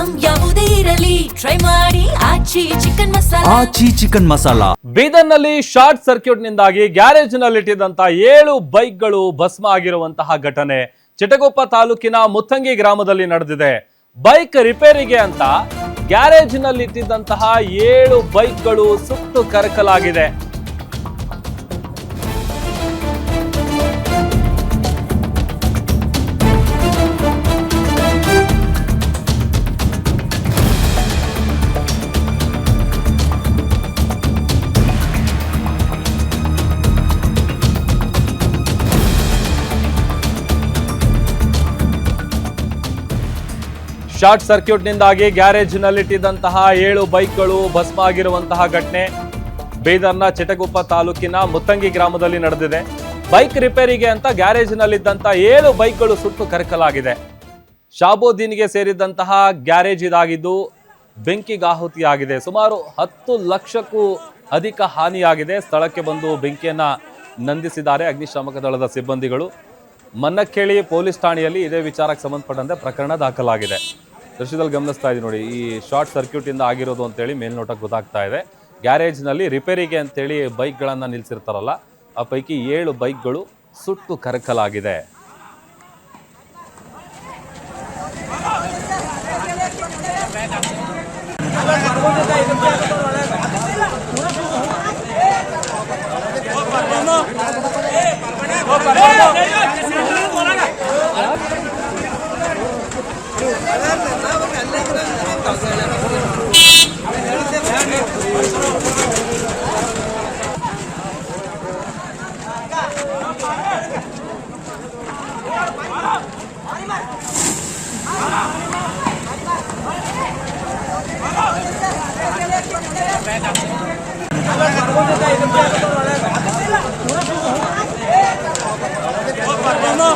Item ಯಾವುದೇ ಇರಲಿ try ಮಾಡಿ ಆಚಿ ಚಿಕನ್ ಮಸಾಲಾ. ಬೀದರ್ನಲ್ಲಿ ಶಾರ್ಟ್ ಸರ್ಕ್ಯೂಟ್ ನಿಂದಾಗಿ ಗ್ಯಾರೇಜ್ ನಲ್ಲಿಟ್ಟಿದ್ದಂತ 7 ಬೈಕ್ಗಳು ಭಸ್ಮ ಆಗಿರುವಂತಹ ಘಟನೆ ಚಿಟಗುಪ್ಪ ತಾಲೂಕಿನ ಮುತ್ತಂಗಿ ಗ್ರಾಮದಲ್ಲಿ ನಡೆದಿದೆ. ಬೈಕ್ ರಿಪೇರಿಗೆ ಅಂತ ಗ್ಯಾರೇಜ್ ನಲ್ಲಿ ಇಟ್ಟಿದ್ದಂತಹ 7 ಬೈಕ್ಗಳು ಸುಟ್ಟು ಕರಕಲಾಗಿದೆ. ಶಾರ್ಟ್ ಸರ್ಕ್ಯೂಟ್ ನಿಂದಾಗಿ ಗ್ಯಾರೇಜ್ ನಲ್ಲಿಟ್ಟಿದ್ದಂತಹ 7 ಬೈಕ್ಗಳು ಭಸ್ಮ ಆಗಿರುವಂತಹ ಘಟನೆ ಬೀದರ್ನ ಚಿಟಗುಪ್ಪ ತಾಲೂಕಿನ ಮುತ್ತಂಗಿ ಗ್ರಾಮದಲ್ಲಿ ನಡೆದಿದೆ. ಬೈಕ್ ರಿಪೇರಿಗೆ ಅಂತ ಗ್ಯಾರೇಜ್ ನಲ್ಲಿದ್ದಂತಹ 7 ಬೈಕ್ಗಳು ಸುಟ್ಟು ಕರಕಲಾಗಿದೆ. ಶಾಬುದ್ದೀನ್ಗೆ ಸೇರಿದಂತಹ ಗ್ಯಾರೇಜ್ ಇದಾಗಿದ್ದು ಬೆಂಕಿಗಾಹುತಿಯಾಗಿದೆ. ಸುಮಾರು 10 ಲಕ್ಷಕ್ಕೂ ಅಧಿಕ ಹಾನಿಯಾಗಿದೆ. ಸ್ಥಳಕ್ಕೆ ಬಂದು ಬೆಂಕಿಯನ್ನ ನಂದಿಸಿದ್ದಾರೆ ಅಗ್ನಿಶಾಮಕ ದಳದ ಸಿಬ್ಬಂದಿಗಳು. ಮನ್ನಕ್ಕೇಳಿ ಪೊಲೀಸ್ ಠಾಣೆಯಲ್ಲಿ ಇದೇ ವಿಚಾರಕ್ಕೆ ಸಂಬಂಧಪಟ್ಟಂತೆ ಪ್ರಕರಣ ದಾಖಲಾಗಿದೆ. ದೃಶ್ಯದಲ್ಲಿ ಗಮನಿಸ್ತಾ ಇದ್ದೀವಿ ನೋಡಿ, ಈ ಶಾರ್ಟ್ ಸರ್ಕ್ಯೂಟ್ ಇಂದ ಆಗಿರೋದು ಅಂತೇಳಿ ಮೇಲ್ನೋಟಕ್ಕೆ ಗೊತ್ತಾಗ್ತಾ ಇದೆ. ಗ್ಯಾರೇಜ್ ನಲ್ಲಿ ರಿಪೇರಿಗೆ ಅಂತೇಳಿ ಬೈಕ್ಗಳನ್ನ ನಿಲ್ಸಿರ್ತಾರಲ್ಲ, ಆ ಪೈಕಿ 7 ಬೈಕ್ಗಳು ಸುಟ್ಟು ಕರಕಲಾಗಿದೆ. No.